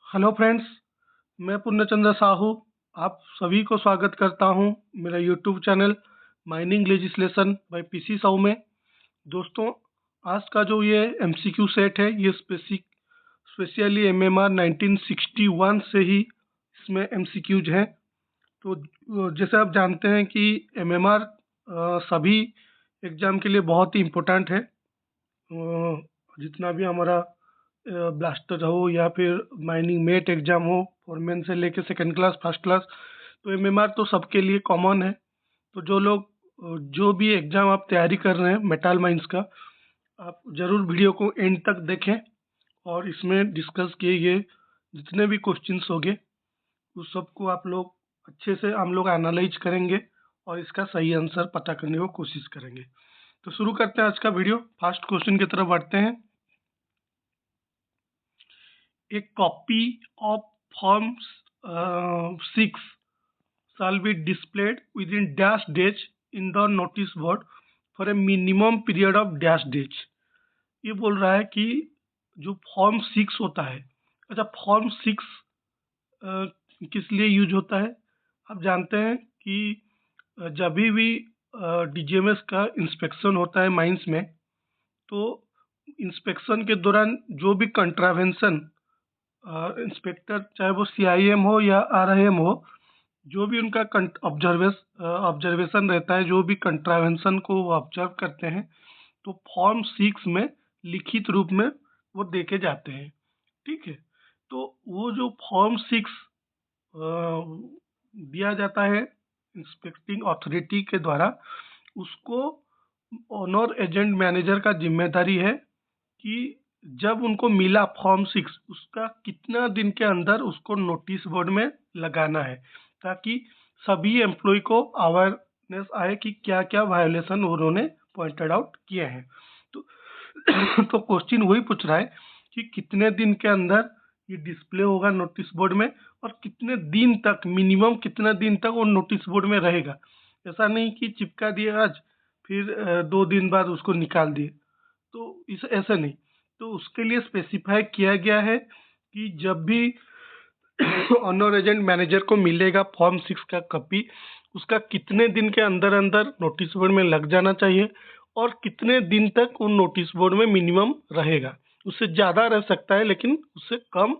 Hello friends, मैं पूर्णचंद्र साहू आप सभी को स्वागत करता हूं मेरा YouTube channel mining legislation by PC Sahu में। दोस्तों, आज का जो ये एमसीक्यू सेट है ये स्पेशली एमएमआर 1961 से ही इसमें एमसीक्यूज हैं। तो जैसे आप जानते हैं कि एमएमआर सभी एग्ज़ाम के लिए बहुत ही इम्पोर्टेंट है। जितना भी हमारा ब्लास्टर हो या फिर माइनिंग मेट एग्ज़ाम हो, फोरमैन से लेके सेकंड क्लास फर्स्ट क्लास, तो एमएमआर तो सबके लिए कॉमन है। तो जो लोग जो भी एग्ज़ाम आप तैयारी कर रहे हैं मेटल माइंस का, आप ज़रूर वीडियो को एंड तक देखें और इसमें डिस्कस किए गए जितने भी क्वेश्चंस होंगे उस सबको आप लोग अच्छे से हम लोग एनालाइज करेंगे और इसका सही आंसर पता करने की कोशिश करेंगे। तो शुरू करते हैं आज का वीडियो। फर्स्ट क्वेश्चन की तरफ बढ़ते हैं। A copy of Form 6 shall be displayed within dash days in the notice board for a minimum period of dash days। ये बोल रहा है कि जो फॉर्म 6 होता है, अच्छा फॉर्म 6 किस लिए यूज होता है? आप जानते हैं कि जब भी डीजीएमएस का इंस्पेक्शन होता है माइंस में, तो इंस्पेक्शन के दौरान जो भी कंट्रावेंशन इंस्पेक्टर चाहे वो सीआईएम हो या आरआईएम हो, जो भी उनका ऑब्जर्वेशन रहता है, जो भी कंट्रावेंशन को वो ऑब्जर्व करते हैं, तो फॉर्म 6 में लिखित रूप में वो देखे जाते हैं। ठीक है, तो वो जो फॉर्म 6 दिया जाता है इंस्पेक्टिंग अथॉरिटी के द्वारा, उसको ऑनर एजेंट मैनेजर का जिम्मेदारी है कि जब उनको मिला फॉर्म 6, उसका कितना दिन के अंदर उसको नोटिस बोर्ड में लगाना है, ताकि सभी एम्प्लॉय को अवेयरनेस आए कि क्या क्या वायोलेशन उन्होंने पॉइंटेड आउट किए हैं। तो तो क्वेश्चन वही पूछ रहा है कि कितने दिन के अंदर ये डिस्प्ले होगा नोटिस बोर्ड में और कितने दिन तक, मिनिमम कितना दिन तक वो नोटिस बोर्ड में रहेगा। ऐसा नहीं कि चिपका दिए आज फिर 2 दिन बाद उसको निकाल दिए, तो इस ऐसा नहीं। तो उसके लिए स्पेसिफाई किया गया है कि जब भी ऑनर एजेंट मैनेजर को मिलेगा फॉर्म 6 का कॉपी, उसका कितने दिन के अंदर अंदर नोटिस बोर्ड में लग जाना चाहिए और कितने दिन तक वो नोटिस बोर्ड में मिनिमम रहेगा। उससे ज़्यादा रह सकता है लेकिन उससे कम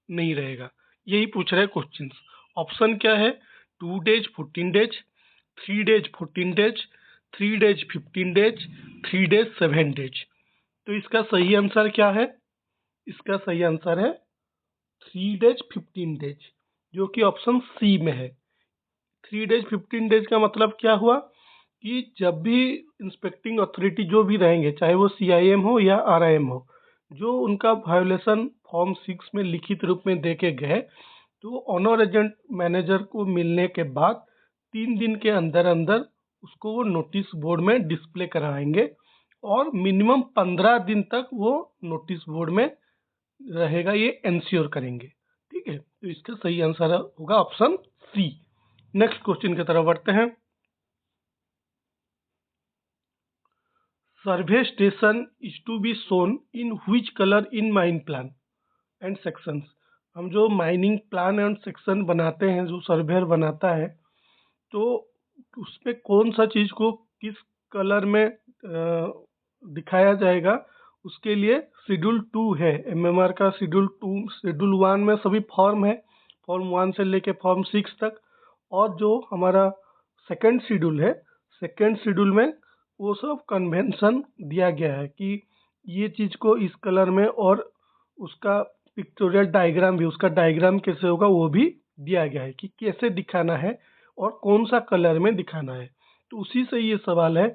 नहीं रहेगा। यही पूछ रहे क्वेश्चन। ऑप्शन क्या है? 2 days 14 days, 3 days 14 days, 3 days 15 days, 3 days 7 days. तो इसका सही आंसर क्या है? इसका सही आंसर है 3 डेज 15 डेज, जो कि ऑप्शन सी में है। 3 डेज 15 डेज का मतलब क्या हुआ कि जब भी इंस्पेक्टिंग अथॉरिटी जो भी रहेंगे, चाहे वो सीआईएम हो या आरआईएम हो, जो उनका वायोलेशन फॉर्म 6 में लिखित रूप में दे के गए, तो ऑनर एजेंट मैनेजर को मिलने के बाद 3 दिन के अंदर अंदर उसको वो नोटिस बोर्ड में डिस्प्ले कराएंगे और मिनिमम 15 दिन तक वो नोटिस बोर्ड में रहेगा, ये इंश्योर करेंगे। ठीक है, तो इसका सही आंसर होगा ऑप्शन सी। नेक्स्ट क्वेश्चन की तरफ बढ़ते हैं। Survey station is to be shown in which colour in mine plan and sections. हम जो माइनिंग प्लान एंड सेक्शन बनाते हैं, जो सर्वेयर बनाता है, तो उसमें कौन सा चीज़ को किस कलर में दिखाया जाएगा, उसके लिए शेड्यूल 2 है एमएमआर का। शेड्यूल 2, शेड्यूल 1 में सभी फॉर्म है, फॉर्म 1 से लेके फॉर्म 6 तक। और जो हमारा सेकंड शेड्यूल है, सेकंड शेड्यूल में वो सब कन्वेंशन दिया गया है कि ये चीज़ को इस कलर में, और उसका पिक्टोरियल डायग्राम भी, उसका डायग्राम कैसे होगा वो भी दिया गया है कि कैसे दिखाना है और कौन सा कलर में दिखाना है। तो उसी से ये सवाल है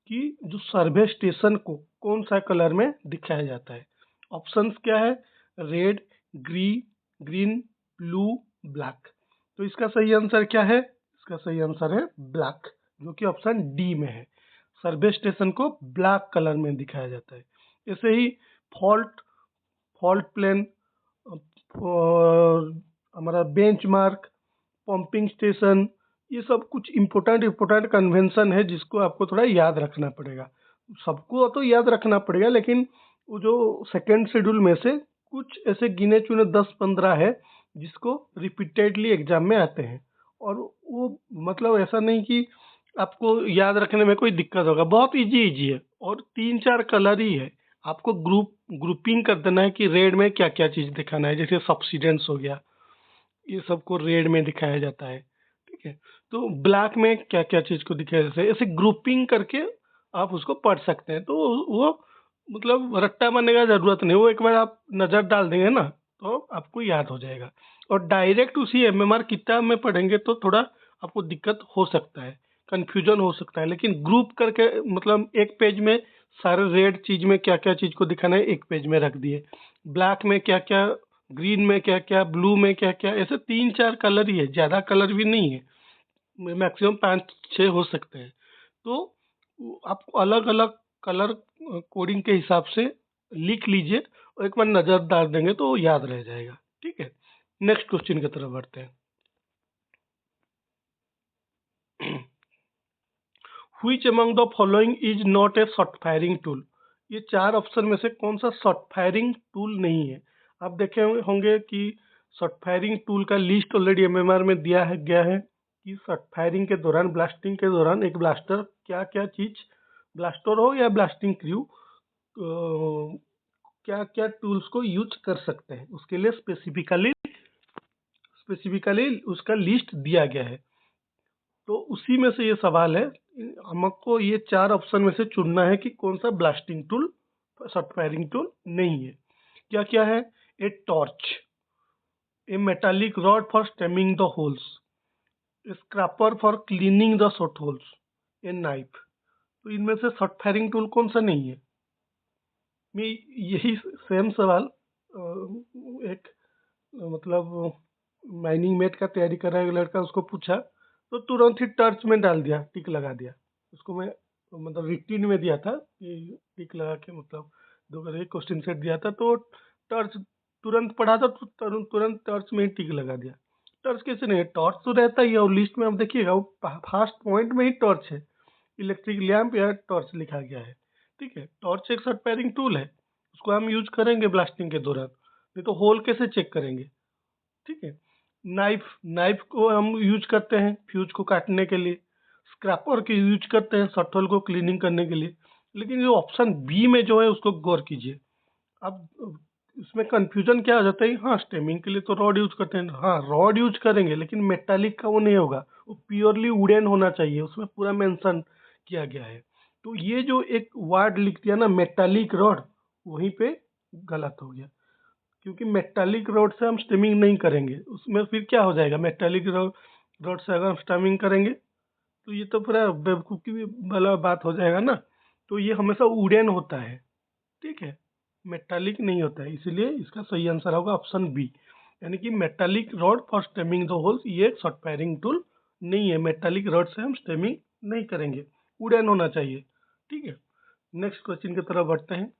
कि जो सर्वे स्टेशन को कौन सा कलर में दिखाया जाता है। ऑप्शंस क्या है? Red, green, blue, black. तो इसका सही आंसर क्या है? इसका सही आंसर है ब्लैक, जो कि ऑप्शन डी में है। सर्वे स्टेशन को ब्लैक कलर में दिखाया जाता है। ऐसे ही फॉल्ट प्लेन और हमारा बेंचमार्क, पंपिंग स्टेशन, ये सब कुछ इम्पोर्टेंट कन्वेंशन है जिसको आपको थोड़ा याद रखना पड़ेगा। सबको तो याद रखना पड़ेगा, लेकिन वो जो सेकंड शेड्यूल में से कुछ ऐसे गिने चुने 10-15 है जिसको रिपीटेडली एग्जाम में आते हैं, और वो मतलब ऐसा नहीं कि आपको याद रखने में कोई दिक्कत होगा, बहुत इजी इजी है, और 3-4 कलर ही है। आपको ग्रुपिंग कर देना है कि रेड में क्या क्या चीज़ दिखाना है, जैसे सब्सिडेंस हो गया, ये सबको रेड में दिखाया जाता है, ठीक है। तो ब्लैक में क्या क्या चीज़ को दिखाया जाता है, ऐसे ग्रुपिंग करके आप उसको पढ़ सकते हैं। तो वो मतलब रट्टा मारने का ज़रूरत नहीं, वो एक बार आप नज़र डाल देंगे ना तो आपको याद हो जाएगा। और डायरेक्ट उसी एमएमआर किताब में पढ़ेंगे तो थोड़ा आपको दिक्कत हो सकता है, कन्फ्यूजन हो सकता है, लेकिन ग्रुप करके मतलब एक पेज में सारे रेड चीज़ में क्या क्या चीज़ को दिखाना है एक पेज में रख दिए, ब्लैक में क्या क्या, ग्रीन में क्या क्या, ब्लू में क्या क्या, ऐसे 3-4 कलर ही है, ज़्यादा कलर भी नहीं है, मैक्सिमम 5-6 हो सकते हैं। तो आपको अलग अलग कलर कोडिंग के हिसाब से लिख लीजिए, और एक बार नज़र डाल देंगे तो याद रह जाएगा, ठीक है। नेक्स्ट क्वेश्चन की तरफ बढ़ते हैं। Which among the following is not a short firing tool? ये 4 ऑप्शन में से कौन सा शॉर्ट फायरिंग टूल नहीं है? आप देखे होंगे कि शॉर्ट फायरिंग टूल का लिस्ट ऑलरेडी एमएमआर में दिया है गया है कि शॉर्ट फायरिंग के दौरान, ब्लास्टिंग के दौरान एक ब्लास्टर क्या क्या चीज, ब्लास्टर हो या ब्लास्टिंग क्रू, क्या क्या टूल्स को यूज कर सकते हैं, उसके लिए स्पेसिफिकली उसका लिस्ट दिया गया है। तो उसी में से ये सवाल है, हमको ये 4 ऑप्शन में से चुनना है कि कौन सा blasting tool, short firing tool नहीं है। क्या क्या है? A torch, A metallic rod for stemming the holes, scraper for cleaning the shot holes, a knife. तो इनमें से शॉर्ट फायरिंग टूल कौन सा नहीं है? मैं यही सेम सवाल एक मतलब माइनिंग मेट का तैयारी कर रहा है लड़का, उसको पूछा तो तुरंत ही टर्च में डाल दिया, टिक लगा दिया। उसको मैं मतलब रिक्टिन में दिया था कि टिक लगा के मतलब दो बार एक क्वेश्चन सेट दिया था, तो टर्च तुरंत पढ़ा था तो तुरंत तुरंत टर्च में ही टिक लगा दिया। टर्च कैसे नहीं है? टॉर्च तो रहता ही है, और लिस्ट में आप देखिएगा वो फर्स्ट पॉइंट में ही टॉर्च है, इलेक्ट्रिक लैंप या टॉर्च लिखा गया है, ठीक है। टॉर्च एक शॉर्ट फायरिंग टूल है, उसको हम यूज करेंगे ब्लास्टिंग के दौरान, नहीं तो होल कैसे चेक करेंगे, ठीक है। नाइफ, नाइफ को हम यूज करते हैं फ्यूज को काटने के लिए, स्क्रैपर की यूज करते हैं शटल को क्लीनिंग करने के लिए। लेकिन ये ऑप्शन बी में जो है उसको गौर कीजिए। अब इसमें कंफ्यूजन क्या हो जाता है, हाँ स्टेमिंग के लिए तो रॉड यूज करते हैं, हाँ रॉड यूज करेंगे, लेकिन मेटालिक का वो नहीं होगा, वो प्योरली वुडन होना चाहिए, उसमें पूरा मेंशन किया गया है। तो ये जो एक वर्ड लिख दिया ना मेटालिक रॉड, वहीं पे गलत हो गया, क्योंकि मेटालिक रॉड से हम स्टेमिंग नहीं करेंगे। उसमें फिर क्या हो जाएगा, मेटालिक रॉड से अगर हम स्टेमिंग करेंगे तो ये तो पूरा बेवकूफ़ी वाला बात हो जाएगा ना। तो ये हमेशा वुडन होता है, ठीक है, मेटालिक नहीं होता है, इसलिए इसका सही आंसर होगा ऑप्शन बी, यानी कि metallic rod for stemming the holes ये एक शॉर्ट फायरिंग टूल नहीं है। मेटालिक रॉड से हम स्टेमिंग नहीं करेंगे, वुडन होना चाहिए, ठीक है। नेक्स्ट क्वेश्चन की तरफ बढ़ते हैं।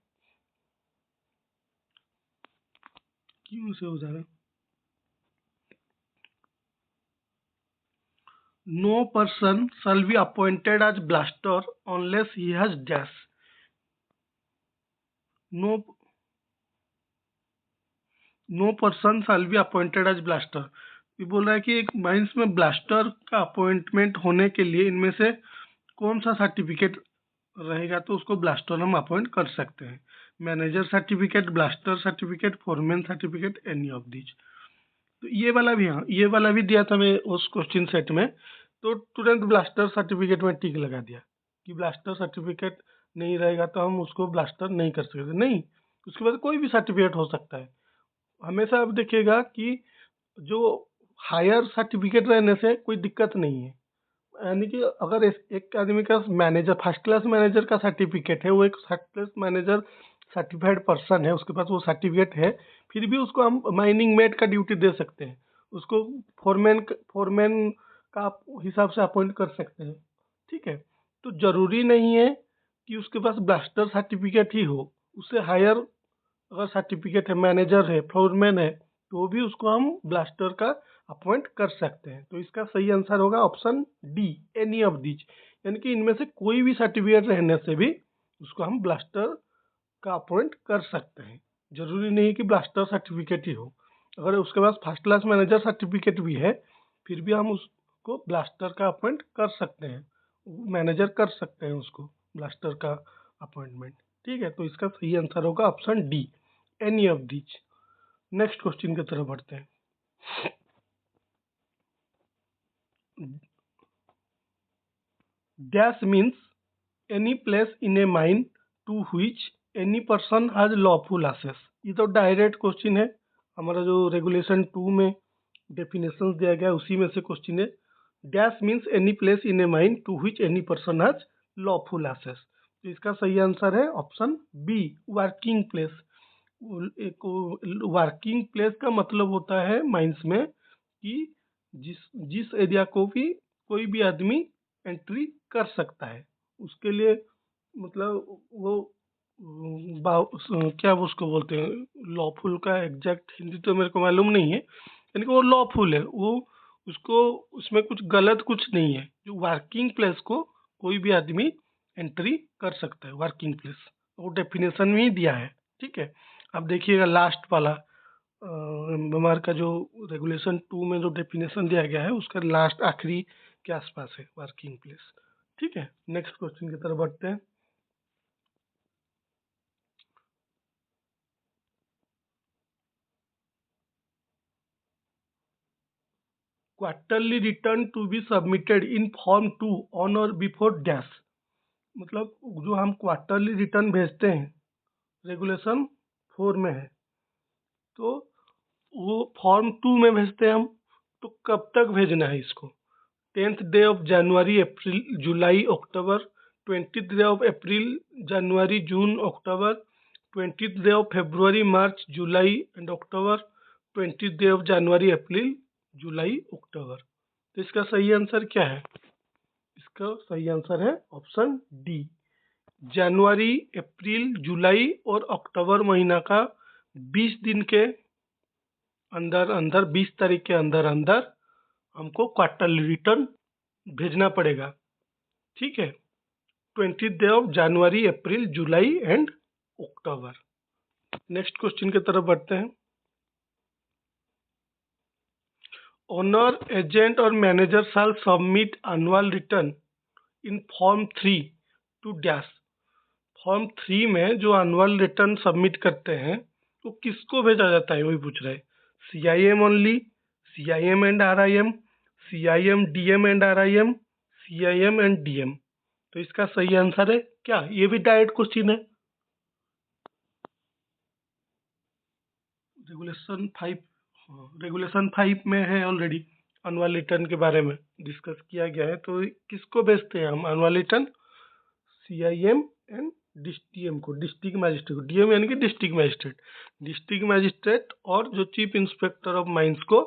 क्यों से हो जा रहा है? No person shall be appointed as blaster unless he has dash. No, no person shall be appointed as blaster. ये बोल रहा है कि एक माइंस में ब्लास्टर का अपॉइंटमेंट होने के लिए इनमें से कौन सा सर्टिफिकेट रहेगा तो उसको ब्लास्टर हम अपॉइंट कर सकते हैं। Manager certificate, blaster certificate, foreman certificate, any of these. तो ये वाला भी, हाँ ये वाला भी दिया था मैं उस क्वेश्चन सेट में, तो तुरंत ब्लास्टर सर्टिफिकेट में टिक लगा दिया कि ब्लास्टर सर्टिफिकेट नहीं रहेगा तो हम उसको ब्लास्टर नहीं कर सकते, नहीं, उसके बाद कोई भी सर्टिफिकेट हो सकता है। हमेशा आप देखिएगा कि जो हायर सर्टिफिकेट रहने से कोई दिक्कत नहीं है, यानी कि अगर एक आदमी का मैनेजर, फर्स्ट क्लास मैनेजर का सर्टिफिकेट है, वो एक first class manager certified person है, उसके पास वो सर्टिफिकेट है, फिर भी उसको हम माइनिंग मेट का ड्यूटी दे सकते हैं, उसको फोरमैन का हिसाब से अपॉइंट कर सकते हैं, ठीक है। तो जरूरी नहीं है कि उसके पास ब्लास्टर सर्टिफिकेट ही हो, उससे हायर अगर सर्टिफिकेट है, मैनेजर है, फोरमैन है, तो भी उसको हम ब्लास्टर का अपॉइंट कर सकते हैं। तो इसका सही आंसर होगा option D, any of these, यानी कि इनमें से कोई भी सर्टिफिकेट रहने से भी उसको हम ब्लास्टर का अपॉइंट कर सकते हैं। जरूरी नहीं कि ब्लास्टर सर्टिफिकेट ही हो। अगर उसके पास फर्स्ट क्लास मैनेजर सर्टिफिकेट भी है फिर भी हम उसको ब्लास्टर का अपॉइंट कर सकते हैं, मैनेजर कर सकते हैं उसको ब्लास्टर का अपॉइंटमेंट। ठीक है, तो इसका सही आंसर होगा option D, any of these. Next question की तरफ बढ़ते हैं। Dash means any place in a mine to which any person has lawful access. ये तो डायरेक्ट क्वेश्चन है, हमारा जो रेगुलेशन 2 में डेफिनेशन दिया गया है उसी में से क्वेश्चन है। Dash means any place in a mine to which any person has lawful access. तो इसका सही आंसर है ऑप्शन बी, वर्किंग प्लेस। एक वर्किंग प्लेस का मतलब होता है माइंस में कि जिस जिस एरिया को भी कोई भी आदमी एंट्री कर सकता है, उसके लिए मतलब वो क्या वो उसको बोलते हैं, लॉफुल का एग्जैक्ट हिंदी तो मेरे को मालूम नहीं है, यानी कि वो लॉफुल है, वो उसको उसमें कुछ गलत कुछ नहीं है। जो वर्किंग प्लेस को कोई भी आदमी एंट्री कर सकता है, वर्किंग प्लेस वो डेफिनेशन में ही दिया है। ठीक है, अब देखिएगा लास्ट वाला हमारे का जो रेगुलेशन 2 में जो डेफिनेशन दिया गया है उसका लास्ट आखिरी के आसपास है वर्किंग प्लेस। ठीक है, नेक्स्ट क्वेश्चन की तरफ बढ़ते हैं। Quarterly return to be submitted in form 2 on और बिफोर डैश। मतलब जो हम क्वार्टरली रिटर्न भेजते हैं रेगुलेशन 4 में है, तो वो फॉर्म 2 में भेजते हैं हम, तो कब तक भेजना है इसको? 10th day of January, April, July, October, 20th day of April, January, June, October, 20th day of February, March, July and October, 20th day of January, April, July, October. तो इसका सही आंसर क्या है? इसका सही आंसर है option D, जनवरी, April, जुलाई और अक्टूबर महीना का 20 दिन के अंदर अंदर, 20 तारीख के अंदर अंदर हमको क्वार्टरली रिटर्न भेजना पड़ेगा। ठीक है, 20th day of January, April, July and October. Next question की तरफ बढ़ते हैं। ओनर, एजेंट और manager shall submit annual return in form 3 to dash. Form 3 में जो एनुअल रिटर्न सबमिट करते हैं वो किसको भेजा जाता है, वही पूछ रहे हैं। CIM only, CIM and RIM, CIM DM and RIM, CIM and DM। तो इसका सही आंसर है क्या? ये भी डायरेक्ट क्वेश्चन है। रेगुलेशन 5 में है ऑलरेडी, एनुअल रिटर्न के बारे में डिस्कस किया गया है। तो किसको भेजते हैं हम annual return? CIM and DIM को, डिस्ट्रिक्ट मजिस्ट्रेट को। DM यानी कि डिस्ट्रिक्ट मजिस्ट्रेट, डिस्ट्रिक्ट मजिस्ट्रेट और जो चीफ इंस्पेक्टर ऑफ माइंस को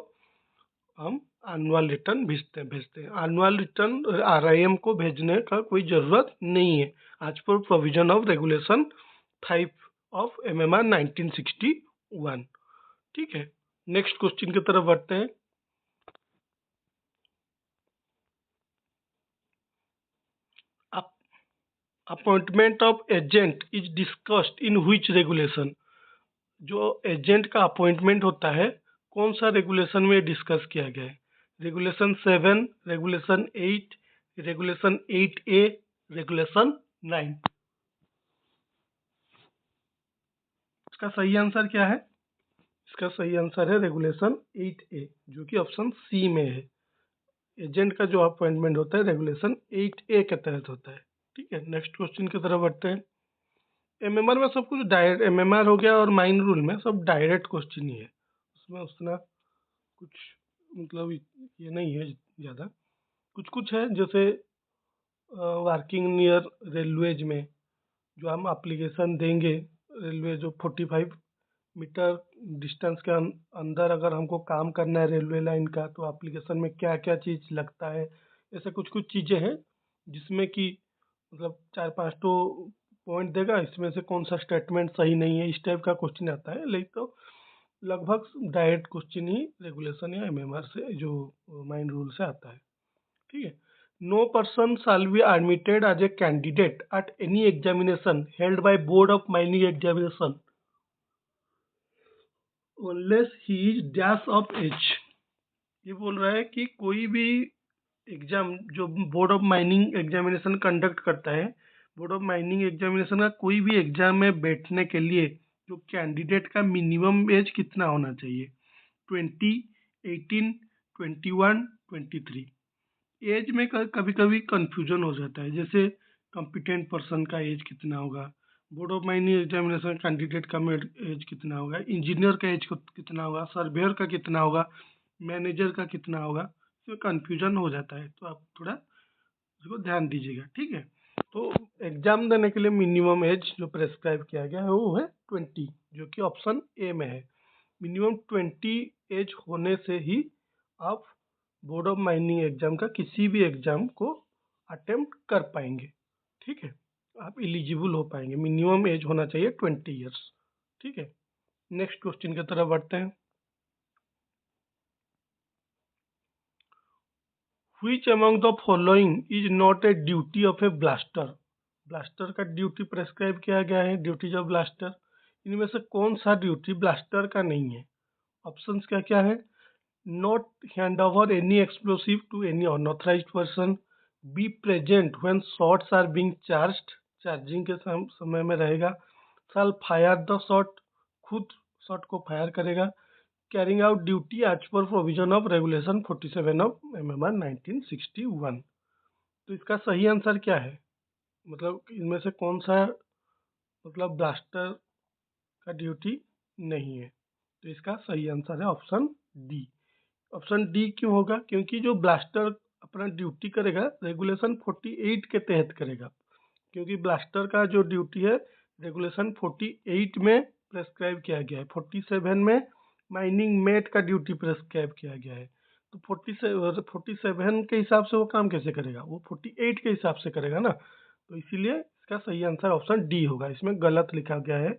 हम एनुअल रिटर्न भेजते हैं। एनुअल रिटर्न RIM को भेजने का कोई ज़रूरत नहीं है आज पर provision of regulation 5 of MMR 1961। ठीक है, नेक्स्ट क्वेश्चन की तरफ बढ़ते हैं। Appointment of agent is discussed in which regulation. जो एजेंट का अपॉइंटमेंट होता है कौन सा रेगुलेशन में डिस्कस किया गया है? Regulation 7, regulation 8, regulation 8A, regulation 9। इसका सही आंसर क्या है? इसका सही आंसर है रेगुलेशन 8A, जो कि ऑप्शन सी में है। एजेंट का जो अपॉइंटमेंट होता है रेगुलेशन 8A के तहत होता है। ठीक है, नेक्स्ट क्वेश्चन की तरफ बढ़ते हैं। MMR में सब कुछ डायरेक्ट, MMR हो गया और माइन रूल में सब डायरेक्ट क्वेश्चन ही है, उसमें उतना कुछ मतलब ये नहीं है ज़्यादा। कुछ कुछ है जैसे वर्किंग नियर रेलवेज में जो हम एप्लीकेशन देंगे, रेलवे जो 45 मीटर डिस्टेंस के अंदर अगर हमको काम करना है रेलवे लाइन का, तो एप्लीकेशन में क्या क्या चीज़ लगता है, ऐसे कुछ कुछ चीज़ें हैं जिसमें कि मतलब 4-5 तो पॉइंट देगा, इसमें से कौन सा स्टेटमेंट सही नहीं है, इस टाइप का क्वेश्चन आता है। लेकिन तो लगभग डायरेक्ट क्वेश्चन ही रेगुलेशन या MMR से जो माइन रूल से आता है। ठीक है, no person shall be admitted as a candidate at any examination held by board of mining examination. Unless he is dash of age. ये बोल रहा है कि कोई भी एग्जाम जो board of mining examination conduct करता है, बोर्ड ऑफ माइनिंग एग्जामिनेशन का कोई भी एग्जाम में बैठने के लिए जो कैंडिडेट का मिनिमम एज कितना होना चाहिए, 20, 18, 21, 23। एज में कभी कभी कंफ्यूजन हो जाता है, जैसे कॉम्पिटेंट पर्सन का एज कितना होगा, board of mining examination candidate का एज कितना होगा, इंजीनियर का एज कितना होगा, सर्वेयर का कितना होगा, मैनेजर का कितना होगा, इसमें कंफ्यूजन हो जाता है। तो आप थोड़ा इसको ध्यान दीजिएगा, ठीक है। तो एग्जाम देने के लिए मिनिमम एज जो प्रेस्क्राइब किया गया है वो है 20, जो कि ऑप्शन ए में है। मिनिमम 20 एज होने से ही आप बोर्ड ऑफ माइनिंग एग्जाम का किसी भी एग्जाम को अटेम्प्ट कर पाएंगे, ठीक है। आप एलिजिबल हो पाएंगे, मिनिमम एज होना चाहिए 20 ईयर्स, ठीक है। नेक्स्ट क्वेश्चन की तरफ बढ़ते हैं। Which among the following is not a duty of a blaster? Blaster का ड्यूटी प्रेस्क्राइब किया गया है, ड्यूटीज ऑफ ब्लास्टर। इनमें से कौन सा ड्यूटी ब्लास्टर का नहीं है? ऑप्शंस क्या क्या है? Not hand over any explosive to any unauthorised person, be present when shots are being charged, charging के समय में रहेगा, शाल फायर द शॉट, खुद शॉट को फायर करेगा, carrying out duty as per provision of regulation 47 of MMR 1961। तो इसका सही आंसर क्या है? मतलब इनमें से कौन सा मतलब ब्लास्टर का ड्यूटी नहीं है? तो इसका सही आंसर है ऑप्शन डी। ऑप्शन डी क्यों होगा? क्योंकि जो ब्लास्टर अपना ड्यूटी करेगा रेगुलेशन 48 के तहत करेगा, क्योंकि ब्लास्टर का जो ड्यूटी है रेगुलेशन 48 में प्रेस्क्राइब किया गया है, 47 में माइनिंग मेट का ड्यूटी प्रेस्क्राइब किया गया है। तो 47 के हिसाब से वो काम कैसे करेगा? वो 48 के हिसाब से करेगा ना। तो इसीलिए इसका सही आंसर ऑप्शन डी होगा। इसमें गलत लिखा गया है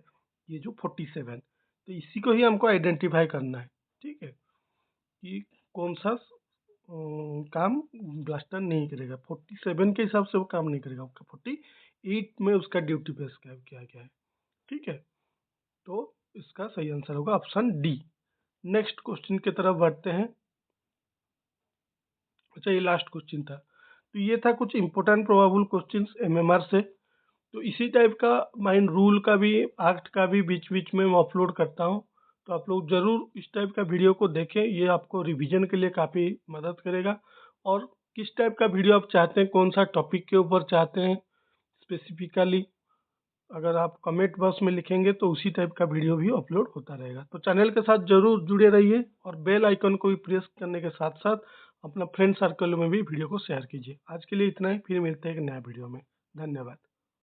ये जो 47, तो इसी को ही हमको आइडेंटिफाई करना है, ठीक है, कि कौन सा काम ब्लास्टर नहीं करेगा। 47 के हिसाब से वो काम नहीं करेगा, उसका 48 में उसका ड्यूटी प्रेस्क्राइब किया गया है, ठीक है। तो इसका सही आंसर होगा ऑप्शन डी। नेक्स्ट क्वेश्चन की तरफ बढ़ते हैं। अच्छा, ये लास्ट क्वेश्चन था। तो ये था कुछ इंपॉर्टेंट प्रोबेबल क्वेश्चंस MMR से। तो इसी टाइप का माइंड रूल का भी, एक्ट का भी बीच बीच में मैं अपलोड करता हूँ। तो आप लोग ज़रूर इस टाइप का वीडियो को देखें, ये आपको रिवीजन के लिए काफ़ी मदद करेगा। और किस टाइप का वीडियो आप चाहते हैं, कौन सा टॉपिक के ऊपर चाहते हैं स्पेसिफिकली, अगर आप कमेंट बॉक्स में लिखेंगे तो उसी टाइप का वीडियो भी अपलोड होता रहेगा। तो चैनल के साथ जरूर जुड़े रहिए और बेल आइकन को भी प्रेस करने के साथ साथ अपना फ्रेंड सर्कल में भी वीडियो को शेयर कीजिए। आज के लिए इतना ही, फिर मिलते हैं एक नया वीडियो में। धन्यवाद।